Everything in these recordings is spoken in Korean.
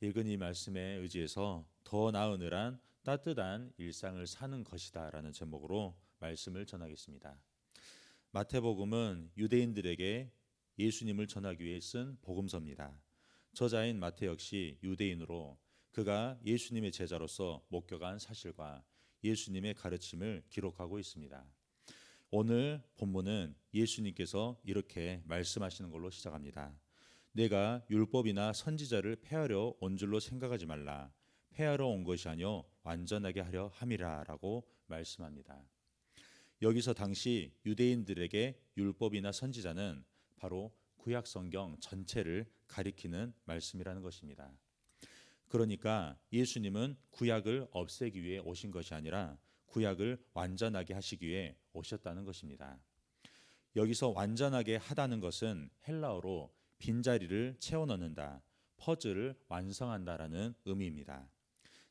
읽은 이 말씀에 의지해서 더 나으늘한 따뜻한 일상을 사는 것이다 라는 제목으로 말씀을 전하겠습니다. 마태복음은 유대인들에게 예수님을 전하기 위해 쓴 복음서입니다. 저자인 마태 역시 유대인으로 그가 예수님의 제자로서 목격한 사실과 예수님의 가르침을 기록하고 있습니다. 오늘 본문은 예수님께서 이렇게 말씀하시는 걸로 시작합니다. 내가 율법이나 선지자를 폐하려 온 줄로 생각하지 말라. 폐하러 온 것이 아니요 완전하게 하려 함이라 라고 말씀합니다. 여기서 당시 유대인들에게 율법이나 선지자는 바로 구약 성경 전체를 가리키는 말씀이라는 것입니다. 그러니까 예수님은 구약을 없애기 위해 오신 것이 아니라 구약을 완전하게 하시기 위해 오셨다는 것입니다. 여기서 완전하게 하다는 것은 헬라어로 빈자리를 채워 넣는다, 퍼즐을 완성한다라는 의미입니다.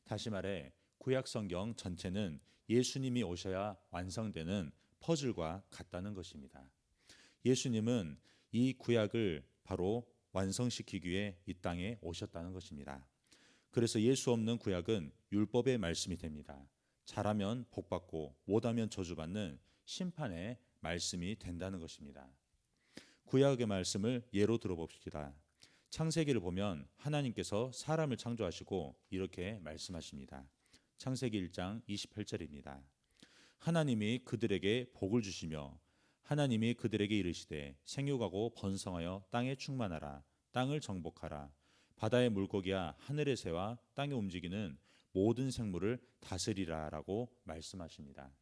다시 말해 구약 성경 전체는 예수님이 오셔야 완성되는 퍼즐과 같다는 것입니다. 예수님은 이 구약을 바로 완성시키기 위해 이 땅에 오셨다는 것입니다. 그래서 예수 없는 구약은 율법의 말씀이 됩니다. 잘하면 복받고 못하면 저주받는 심판의 말씀이 된다는 것입니다. 구약의 말씀을 예로 들어봅시다. 창세기를 보면 하나님께서 사람을 창조하시고 이렇게 말씀하십니다. 창세기 1장 28절입니다. 하나님이 그들에게 복을 주시며 하나님이 그들에게 이르시되 생육하고 번성하여 땅에 충만하라. 땅을 정복하라. 바다의 물고기와 하늘의 새와 땅에 움직이는 모든 생물을 다스리라 라고 말씀하십니다.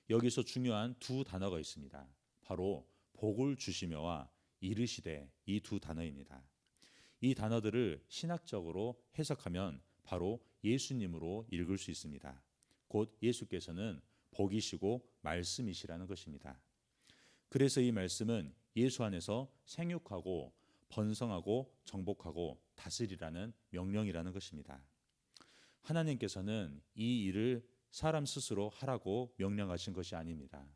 여기서 중요한 두 단어가 있습니다. 바로 복을 주시며와 이르시되 이 두 단어입니다. 이 단어들을 신학적으로 해석하면 바로 예수님으로 읽을 수 있습니다. 곧 예수께서는 복이시고 말씀이시라는 것입니다. 그래서 이 말씀은 예수 안에서 생육하고 번성하고 정복하고 다스리라는 명령이라는 것입니다. 하나님께서는 이 일을 사람 스스로 하라고 명령하신 것이 아닙니다.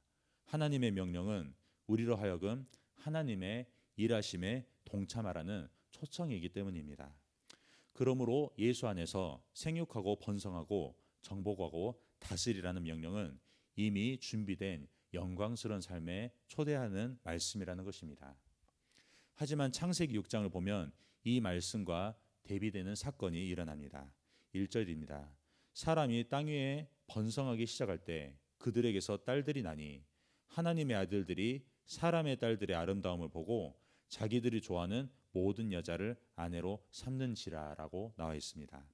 하나님의 명령은 우리로 하여금 하나님의 일하심에 동참하라는 초청이기 때문입니다. 그러므로 예수 안에서 생육하고 번성하고 정복하고 다스리라는 명령은 이미 준비된 영광스러운 삶에 초대하는 말씀이라는 것입니다. 하지만 창세기 6장을 보면 이 말씀과 대비되는 사건이 일어납니다. 1절입니다. 사람이 땅 위에 번성하기 시작할 때 그들에게서 딸들이 나니 하나님의 아들들이 사람의 딸들의 아름다움을 보고 자기들이 좋아하는 모든 여자를 아내로 삼는지라라고 나와 있습니다.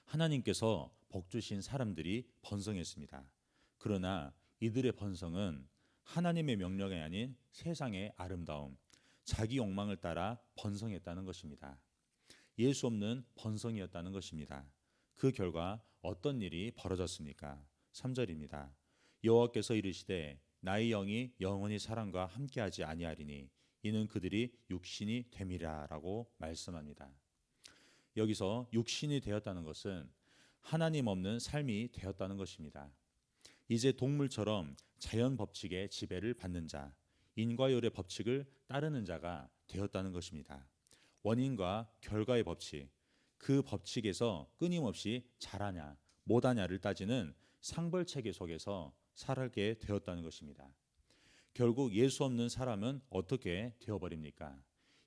하나님께서 복 주신 사람들이 번성했습니다. 그러나 이들의 번성은 하나님의 명령이 아닌 세상의 아름다움, 자기 욕망을 따라 번성했다는 것입니다. 예수 없는 번성이었다는 것입니다. 그 결과 어떤 일이 벌어졌습니까? 3절입니다. 여호와께서 이르시되 나의 영이 영원히 사람과 함께하지 아니하리니 이는 그들이 육신이 됨이라라고 말씀합니다. 여기서 육신이 되었다는 것은 하나님 없는 삶이 되었다는 것입니다. 이제 동물처럼 자연 법칙의 지배를 받는 자, 인과율의 법칙을 따르는 자가 되었다는 것입니다. 원인과 결과의 법칙, 그 법칙에서 끊임없이 잘하냐 못하냐를 따지는 상벌체계 속에서 살게 되었다는 것입니다. 결국 예수 없는 사람은 어떻게 되어버립니까?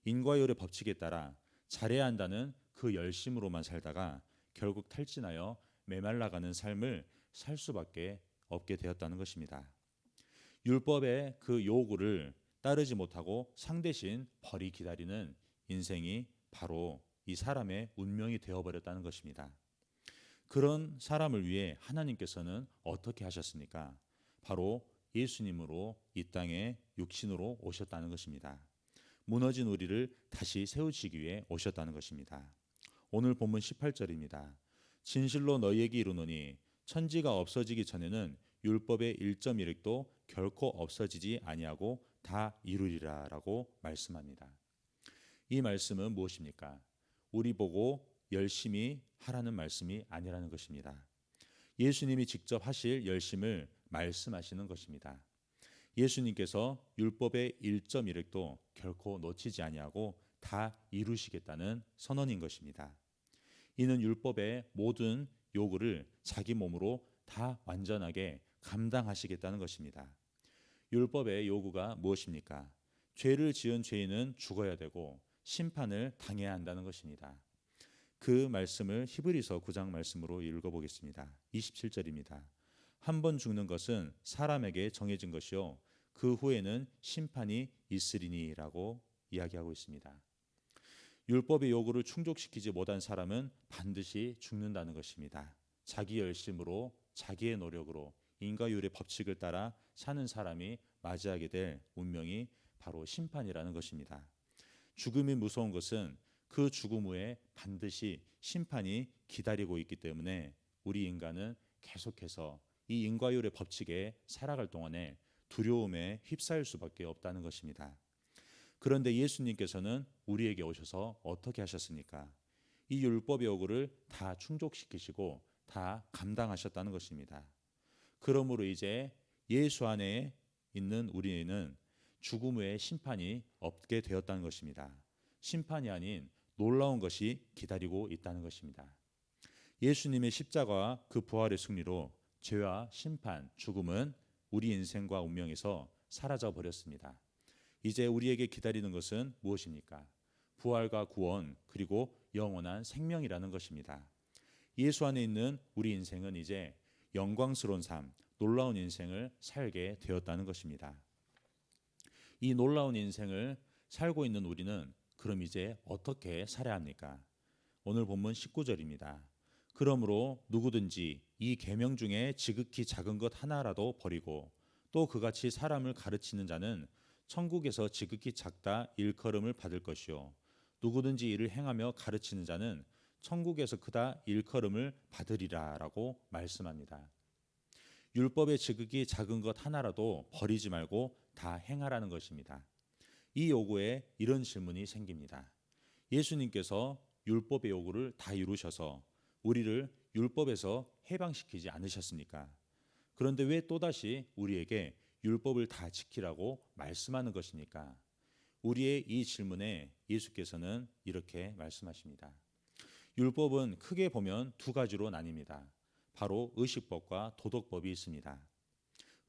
인과율의 법칙에 따라 잘해야 한다는 그 열심으로만 살다가 결국 탈진하여 메말라가는 삶을 살 수밖에 없게 되었다는 것입니다. 율법의 그 요구를 따르지 못하고 상대신 벌이 기다리는 인생이 바로 이 사람의 운명이 되어버렸다는 것입니다. 그런 사람을 위해 하나님께서는 어떻게 하셨습니까? 바로 예수님으로 이 땅에 육신으로 오셨다는 것입니다. 무너진 우리를 다시 세우시기 위해 오셨다는 것입니다. 오늘 본문 18절입니다. 진실로 너희에게 이르노니 천지가 없어지기 전에는 율법의 1.1획도 결코 없어지지 아니하고 다 이루리라 라고 말씀합니다. 이 말씀은 무엇입니까? 우리 보고 열심히 하라는 말씀이 아니라는 것입니다. 예수님이 직접 하실 열심을 말씀하시는 것입니다. 예수님께서 율법의 1.1획도 결코 놓치지 아니하고 다 이루시겠다는 선언인 것입니다. 이는 율법의 모든 요구를 자기 몸으로 다 완전하게 감당하시겠다는 것입니다. 율법의 요구가 무엇입니까? 죄를 지은 죄인은 죽어야 되고 심판을 당해야 한다는 것입니다. 그 말씀을 히브리서 9장 말씀으로 읽어보겠습니다. 27절입니다. 한 번 죽는 것은 사람에게 정해진 것이요 그 후에는 심판이 있으리니라고 이야기하고 있습니다. 율법의 요구를 충족시키지 못한 사람은 반드시 죽는다는 것입니다. 자기 열심으로 자기의 노력으로 인과율의 법칙을 따라 사는 사람이 맞이하게 될 운명이 바로 심판이라는 것입니다. 죽음이 무서운 것은 그 죽음 후에 반드시 심판이 기다리고 있기 때문에 우리 인간은 계속해서 이 인과율의 법칙에 살아갈 동안에 두려움에 휩싸일 수밖에 없다는 것입니다. 그런데 예수님께서는 우리에게 오셔서 어떻게 하셨습니까? 이 율법의 요구를 다 충족시키시고 다 감당하셨다는 것입니다. 그러므로 이제 예수 안에 있는 우리는 죽음 후에 심판이 없게 되었다는 것입니다. 심판이 아닌 놀라운 것이 기다리고 있다는 것입니다. 예수님의 십자가와 그 부활의 승리로 죄와 심판, 죽음은 우리 인생과 운명에서 사라져 버렸습니다. 이제 우리에게 기다리는 것은 무엇입니까? 부활과 구원 그리고 영원한 생명이라는 것입니다. 예수 안에 있는 우리 인생은 이제 영광스러운 삶, 놀라운 인생을 살게 되었다는 것입니다. 이 놀라운 인생을 살고 있는 우리는 그럼 이제 어떻게 살아야 합니까? 오늘 본문 19절입니다. 그러므로 누구든지 이 계명 중에 지극히 작은 것 하나라도 버리고 또 그같이 사람을 가르치는 자는 천국에서 지극히 작다 일컬음을 받을 것이요 누구든지 이를 행하며 가르치는 자는 천국에서 크다 일컬음을 받으리라라고 말씀합니다. 율법의 지극히 작은 것 하나라도 버리지 말고 다 행하라는 것입니다. 이 요구에 이런 질문이 생깁니다. 예수님께서 율법의 요구를 다 이루셔서 우리를 율법에서 해방시키지 않으셨습니까? 그런데 왜 또다시 우리에게 율법을 다 지키라고 말씀하는 것입니까? 우리의 이 질문에 예수께서는 이렇게 말씀하십니다. 율법은 크게 보면 두 가지로 나뉩니다. 바로 의식법과 도덕법이 있습니다.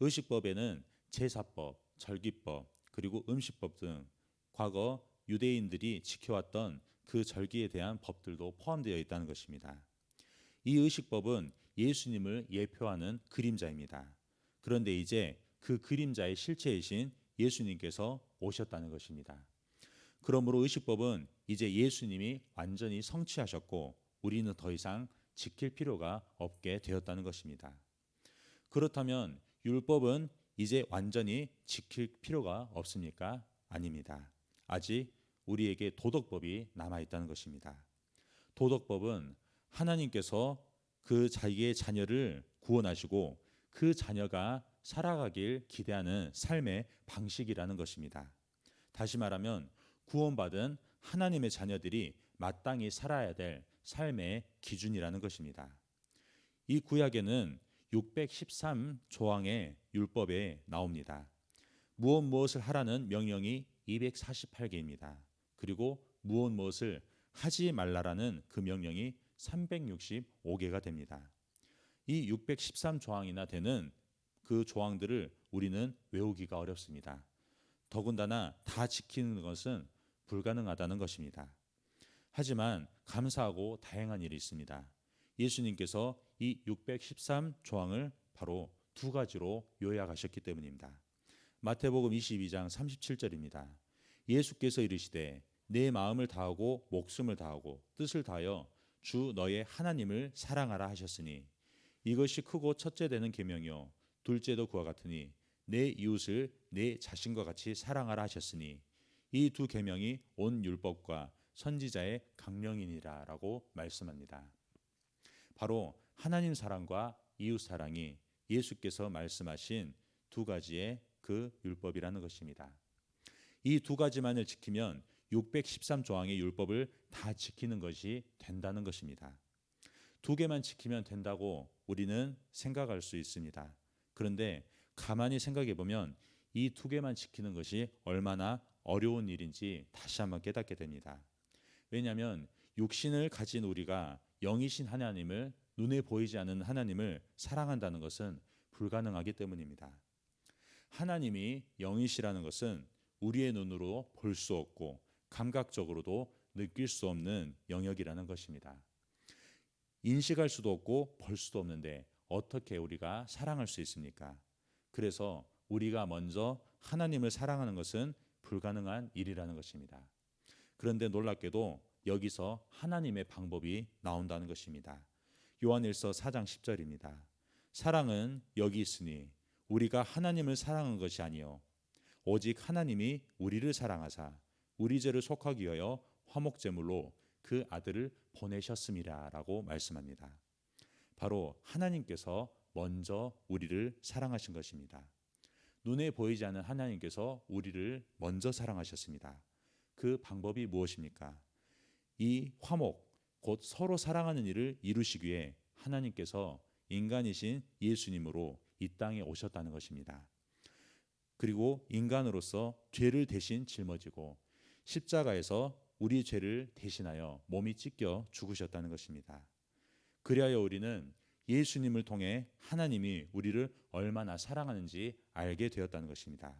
의식법에는 제사법, 절기법, 그리고 음식법 등 과거 유대인들이 지켜왔던 그 절기에 대한 법들도 포함되어 있다는 것입니다. 이 의식법은 예수님을 예표하는 그림자입니다. 그런데 이제 그 그림자의 실체이신 예수님께서 오셨다는 것입니다. 그러므로 의식법은 이제 예수님이 완전히 성취하셨고 우리는 더 이상 지킬 필요가 없게 되었다는 것입니다. 그렇다면 율법은 이제 완전히 지킬 필요가 없습니까? 아닙니다. 아직 우리에게 도덕법이 남아 있다는 것입니다. 도덕법은 하나님께서 그 자기의 자녀를 구원하시고 그 자녀가 살아가길 기대하는 삶의 방식이라는 것입니다. 다시 말하면 구원받은 하나님의 자녀들이 마땅히 살아야 될 삶의 기준이라는 것입니다. 이 구약에는 613조항의 율법에 나옵니다. 무엇을 하라는 명령이 248개입니다. 그리고 무엇을 하지 말라라는 그 명령이 365개가 됩니다. 이 613조항이나 되는 그 조항들을 우리는 외우기가 어렵습니다. 더군다나 다 지키는 것은 불가능하다는 것입니다. 하지만 감사하고 다행한 일이 있습니다. 예수님께서 이 613조항을 바로 두 가지로 요약하셨기 때문입니다. 마태복음 22장 37절입니다. 예수께서 이르시되 내 마음을 다하고 목숨을 다하고 뜻을 다하여 주 너의 하나님을 사랑하라 하셨으니 이것이 크고 첫째 되는 계명이요 둘째도 그와 같으니 내 이웃을 내 자신과 같이 사랑하라 하셨으니 이 두 계명이 온 율법과 선지자의 강령이니라라고 말씀합니다. 바로 하나님 사랑과 이웃 사랑이 예수께서 말씀하신 두 가지의 그 율법이라는 것입니다. 이 두 가지만을 지키면 613조항의 율법을 다 지키는 것이 된다는 것입니다. 두 개만 지키면 된다고 우리는 생각할 수 있습니다. 그런데 가만히 생각해 보면 이 두 개만 지키는 것이 얼마나 어려운 일인지 다시 한번 깨닫게 됩니다. 왜냐하면 육신을 가진 우리가 영이신 하나님을, 눈에 보이지 않는 하나님을 사랑한다는 것은 불가능하기 때문입니다. 하나님이 영이시라는 것은 우리의 눈으로 볼 수 없고 감각적으로도 느낄 수 없는 영역이라는 것입니다. 인식할 수도 없고 볼 수도 없는데 어떻게 우리가 사랑할 수 있습니까? 그래서 우리가 먼저 하나님을 사랑하는 것은 불가능한 일이라는 것입니다. 그런데 놀랍게도 여기서 하나님의 방법이 나온다는 것입니다. 요한일서 4장 10절입니다. 사랑은 여기 있으니 우리가 하나님을 사랑한 것이 아니요 오직 하나님이 우리를 사랑하사 우리 죄를 속하기 위하여 화목제물로 그 아들을 보내셨음이라라고 말씀합니다. 바로 하나님께서 먼저 우리를 사랑하신 것입니다. 눈에 보이지 않는 하나님께서 우리를 먼저 사랑하셨습니다. 그 방법이 무엇입니까? 이 화목, 곧 서로 사랑하는 일을 이루시기 위해 하나님께서 인간이신 예수님으로 이 땅에 오셨다는 것입니다. 그리고 인간으로서 죄를 대신 짊어지고 십자가에서 우리 죄를 대신하여 몸이 찢겨 죽으셨다는 것입니다. 그리하여 우리는 예수님을 통해 하나님이 우리를 얼마나 사랑하는지 알게 되었다는 것입니다.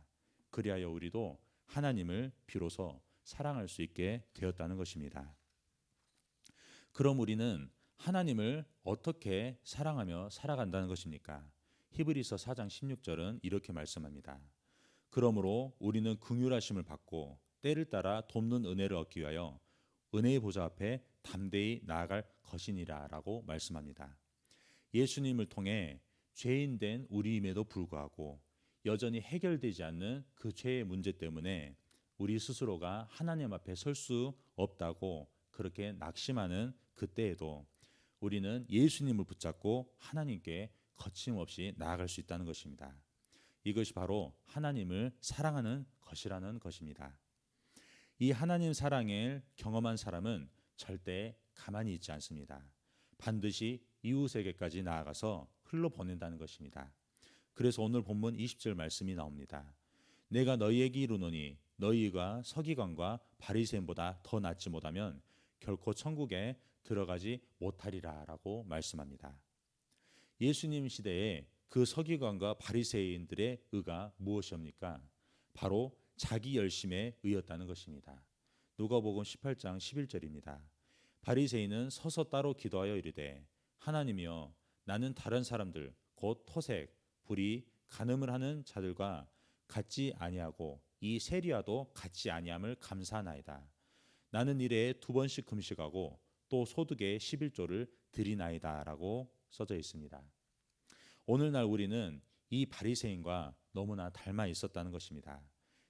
그리하여 우리도 하나님을 비로소 사랑할 수 있게 되었다는 것입니다. 그럼 우리는 하나님을 어떻게 사랑하며 살아간다는 것입니까? 히브리서 4장 16절은 이렇게 말씀합니다. 그러므로 우리는 긍휼하심을 받고 때를 따라 돕는 은혜를 얻기 위하여 은혜의 보좌 앞에 담대히 나아갈 것이니라 라고 말씀합니다. 예수님을 통해 죄인 된 우리임에도 불구하고 여전히 해결되지 않는 그 죄의 문제 때문에 우리 스스로가 하나님 앞에 설 수 없다고 그렇게 낙심하는 그때에도 우리는 예수님을 붙잡고 하나님께 거침없이 나아갈 수 있다는 것입니다. 이것이 바로 하나님을 사랑하는 것이라는 것입니다. 이 하나님 사랑을 경험한 사람은 절대 가만히 있지 않습니다. 반드시 이웃에게까지 나아가서 흘러보낸다는 것입니다. 그래서 오늘 본문 20절 말씀이 나옵니다. 내가 너희에게 이르노니 너희가 서기관과 바리새인보다 더 낫지 못하면 결코 천국에 들어가지 못하리라 라고 말씀합니다. 예수님 시대에 그 서기관과 바리새인들의 의가 무엇이옵니까? 바로 자기 열심에 의였다는 것입니다. 누가복음 18장 11절입니다. 바리새인은 서서 따로 기도하여 이르되 하나님이여 나는 다른 사람들 곧 토색, 불의, 간음을 하는 자들과 같지 아니하고 이 세리와도 같지 아니함을 감사하나이다. 나는 일에 2번씩 금식하고 또 소득의 11조를 드리나이다 라고 써져 있습니다. 오늘날 우리는 이 바리새인과 너무나 닮아 있었다는 것입니다.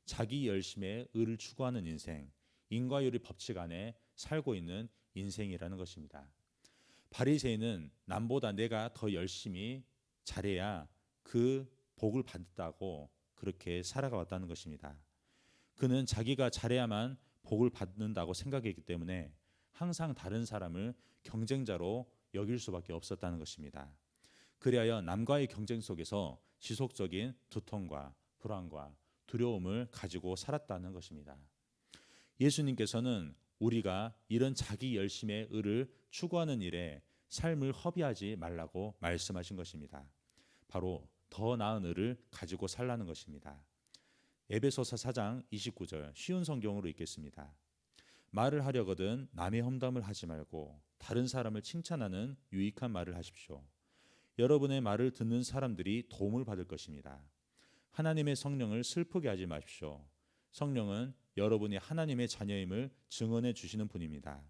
자기 열심에 의를 추구하는 인생, 인과율의 법칙 안에 살고 있는 인생이라는 것입니다. 바리새인은 남보다 내가 더 열심히 잘해야 그 복을 받았다고 그렇게 살아가 왔다는 것입니다. 그는 자기가 잘해야만 복을 받는다고 생각했기 때문에 항상 다른 사람을 경쟁자로 여길 수밖에 없었다는 것입니다. 그리하여 남과의 경쟁 속에서 지속적인 두통과 불안과 두려움을 가지고 살았다는 것입니다. 예수님께서는 우리가 이런 자기 열심의 의를 추구하는 일에 삶을 허비하지 말라고 말씀하신 것입니다. 바로 더 나은 의를 가지고 살라는 것입니다. 에베소서 4장 29절 쉬운 성경으로 읽겠습니다. 말을 하려거든 남의 험담을 하지 말고 다른 사람을 칭찬하는 유익한 말을 하십시오. 여러분의 말을 듣는 사람들이 도움을 받을 것입니다. 하나님의 성령을 슬프게 하지 마십시오. 성령은 여러분이 하나님의 자녀임을 증언해 주시는 분입니다.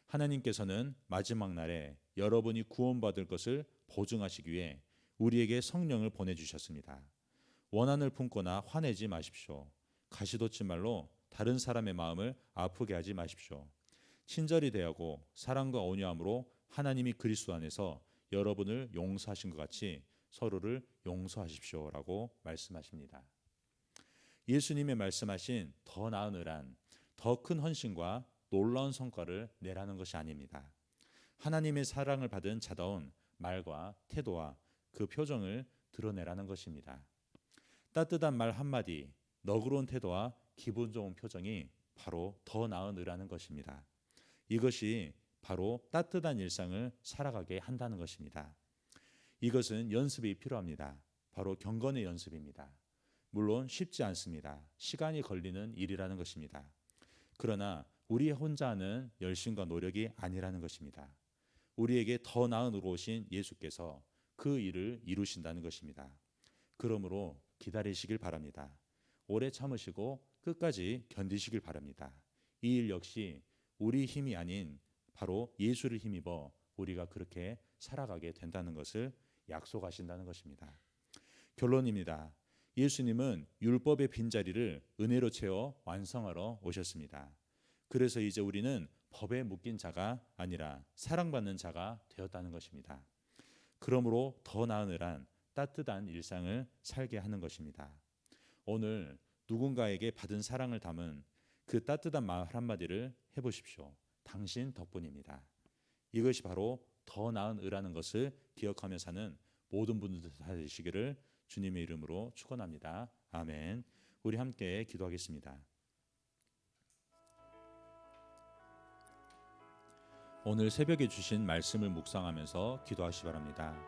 하나님께서는 마지막 날에 여러분이 구원받을 것을 보증하시기 위해 우리에게 성령을 보내주셨습니다. 원한을 품거나 화내지 마십시오. 가시돋친 말로 다른 사람의 마음을 아프게 하지 마십시오. 친절히 대하고 사랑과 온유함으로 하나님이 그리스도 안에서 여러분을 용서하신 것 같이 서로를 용서하십시오라고 말씀하십니다. 예수님의 말씀하신 더 나은 의란 더 큰 헌신과 놀라운 성과를 내라는 것이 아닙니다. 하나님의 사랑을 받은 자다운 말과 태도와 그 표정을 드러내라는 것입니다. 따뜻한 말 한마디, 너그러운 태도와 기분 좋은 표정이 바로 더 나은 의라는 것입니다. 이것이 바로 따뜻한 일상을 살아가게 한다는 것입니다. 이것은 연습이 필요합니다. 바로 경건의 연습입니다. 물론 쉽지 않습니다. 시간이 걸리는 일이라는 것입니다. 그러나 우리 혼자 하는 열심과 노력이 아니라는 것입니다. 우리에게 더 나은 으로 오신 예수께서 그 일을 이루신다는 것입니다. 그러므로 기다리시길 바랍니다. 오래 참으시고 끝까지 견디시길 바랍니다. 이 일 역시 우리 힘이 아닌 바로 예수를 힘입어 우리가 그렇게 살아가게 된다는 것을 약속하신다는 것입니다. 결론입니다. 예수님은 율법의 빈자리를 은혜로 채워 완성하러 오셨습니다. 그래서 이제 우리는 법에 묶인 자가 아니라 사랑받는 자가 되었다는 것입니다. 그러므로 더 나으늘한 따뜻한 일상을 살게 하는 것입니다. 오늘 누군가에게 받은 사랑을 담은 그 따뜻한 말 한마디를 해보십시오. 당신 덕분입니다. 이것이 바로 더 나은 의라는 것을 기억하며 사는 모든 분들 다 되시기를 주님의 이름으로 축원합니다. 아멘. 우리 함께 기도하겠습니다. 오늘 새벽에 주신 말씀을 묵상하면서 기도하시 바랍니다.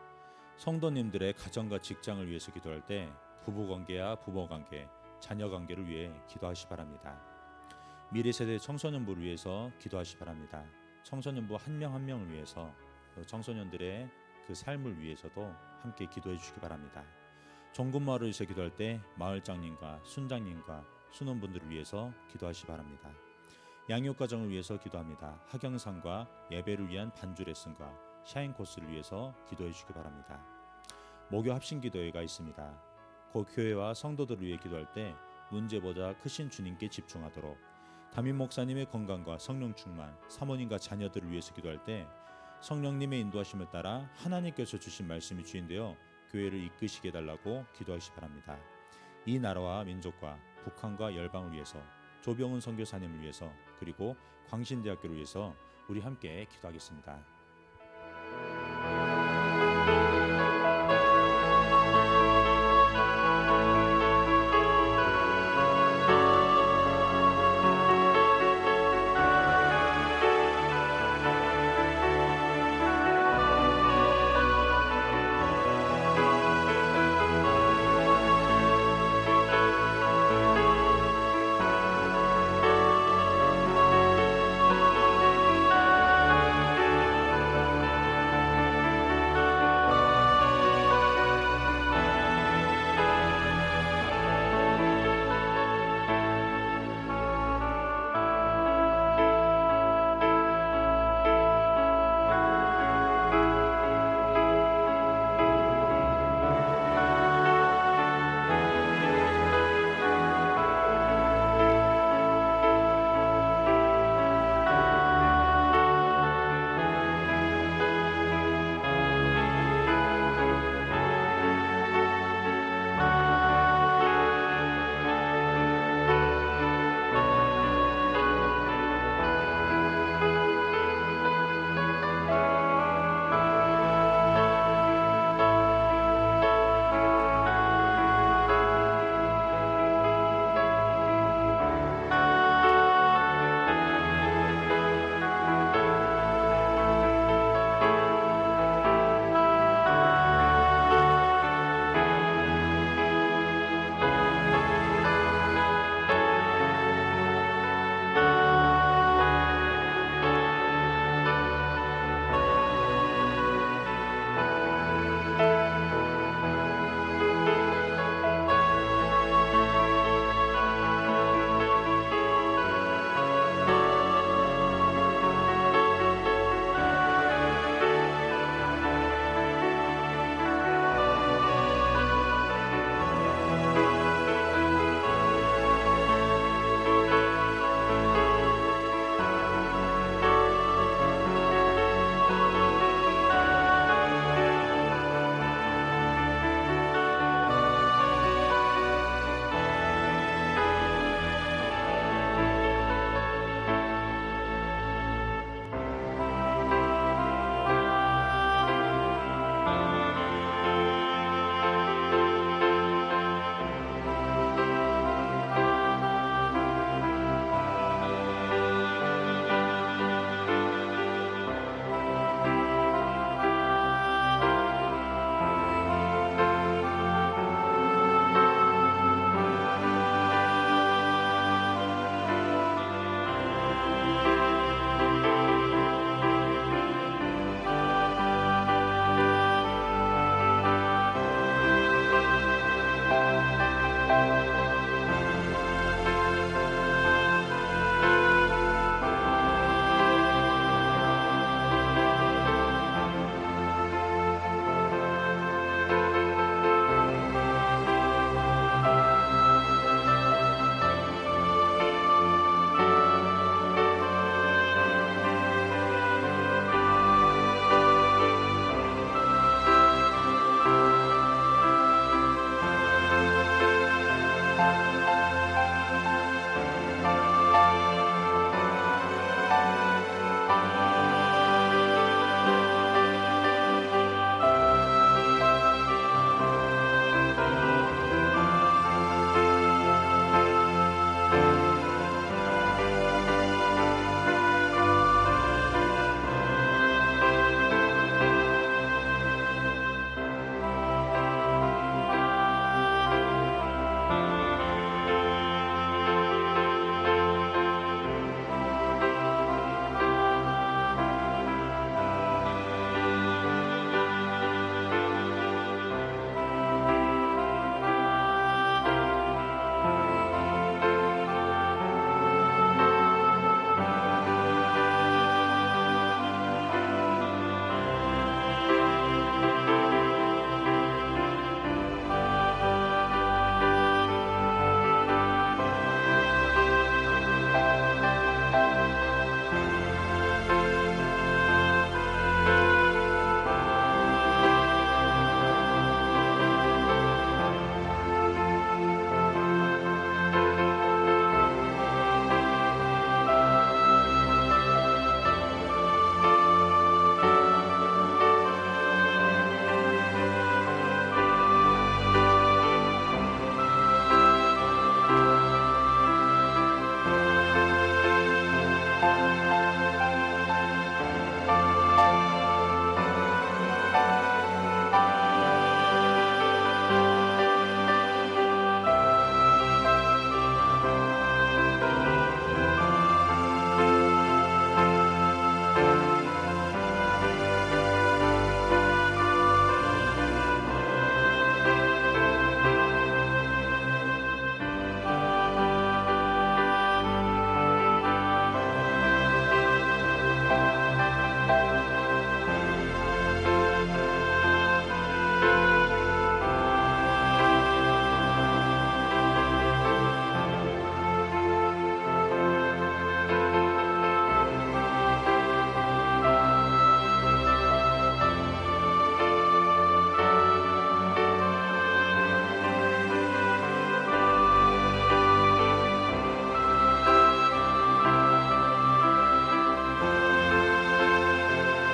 성도님들의 가정과 직장을 위해서 기도할 때 부부관계와 부모관계, 자녀관계를 위해 기도하시 바랍니다. 미래 세대 청소년부를 위해서 기도하시 바랍니다. 청소년부 한 명 한 명을 위해서, 청소년들의 그 삶을 위해서도 함께 기도해 주시기 바랍니다. 종군마을을 위해서 기도할 때 마을장님과 순장님과 순원분들을 위해서 기도하시 바랍니다. 양육가정을 위해서 기도합니다. 학영상과 예배를 위한 반주 레슨과 샤인 코스를 위해서 기도해 주시기 바랍니다. 목요 합심기도회가 있습니다. 그 교회와 성도들을 위해 기도할 때 문제보다 크신 주님께 집중하도록, 담임 목사님의 건강과 성령 충만, 사모님과 자녀들을 위해서 기도할 때 성령님의 인도하심을 따라 하나님께서 주신 말씀이 주인되어 교회를 이끄시게 해달라고 기도하시기 바랍니다. 이 나라와 민족과 북한과 열방을 위해서, 조병훈 선교사님을 위해서, 그리고 광신대학교를 위해서 우리 함께 기도하겠습니다.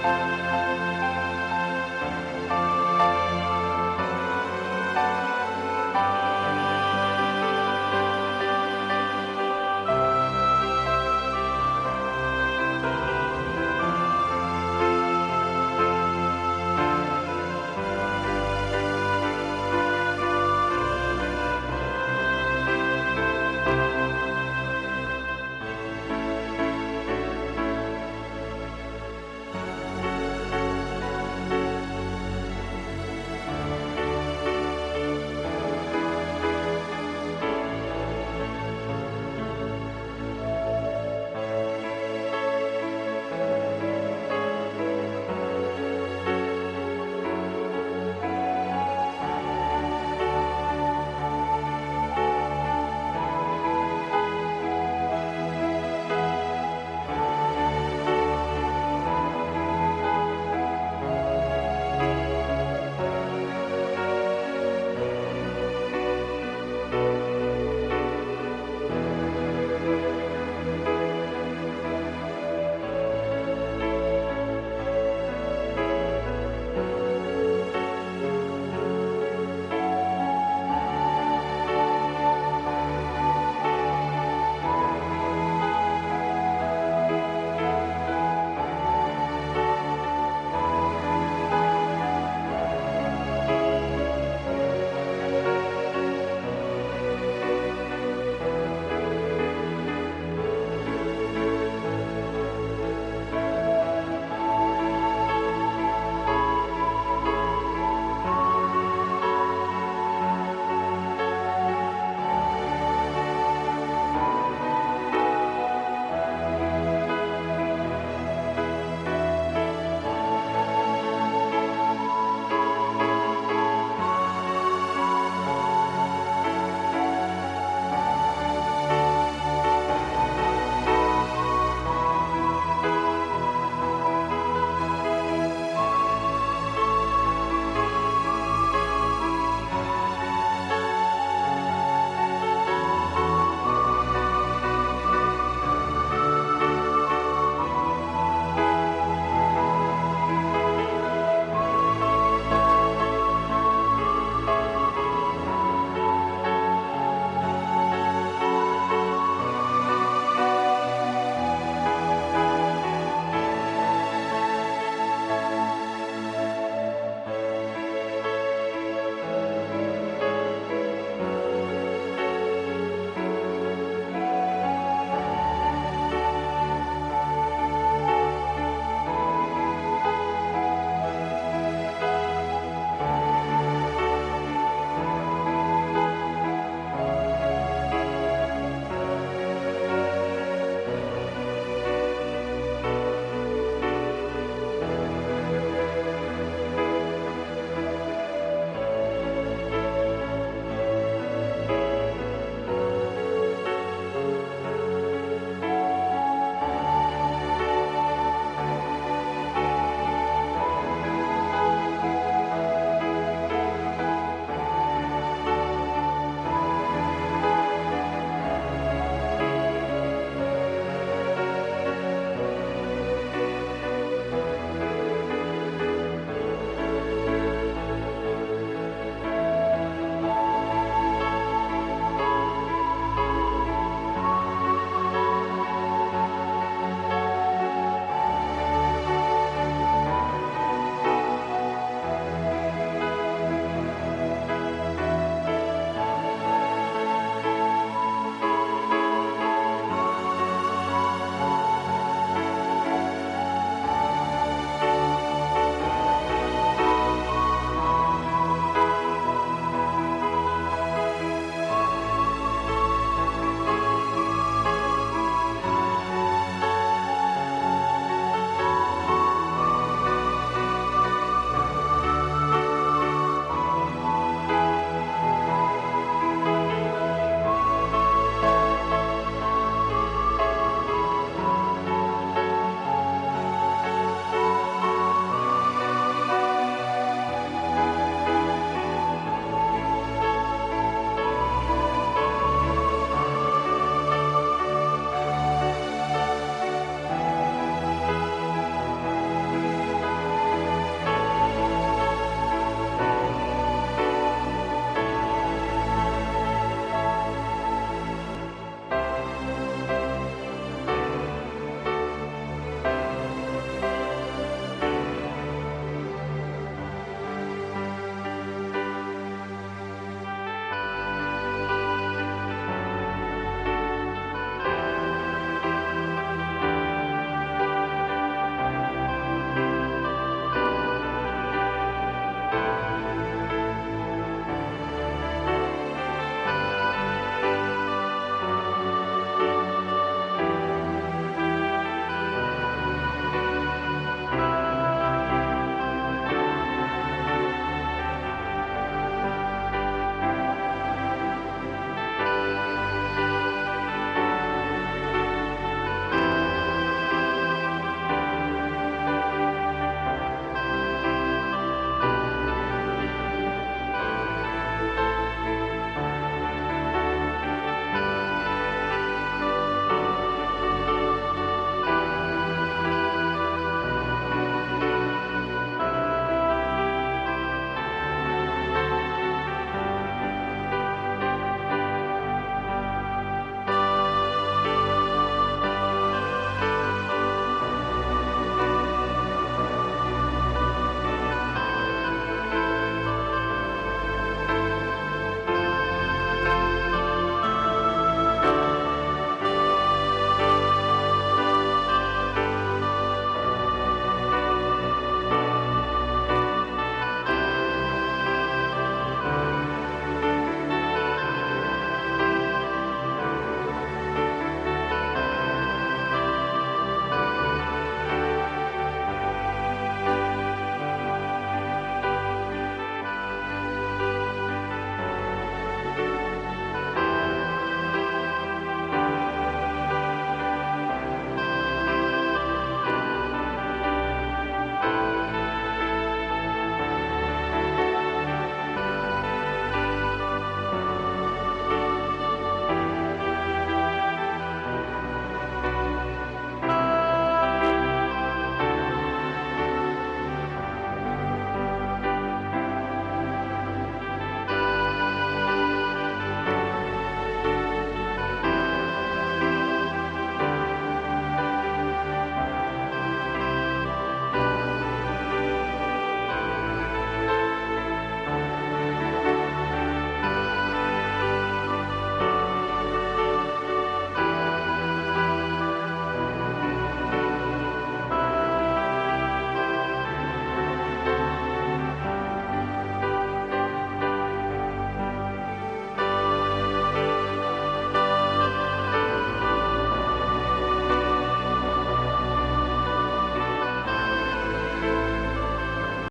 감사합니다.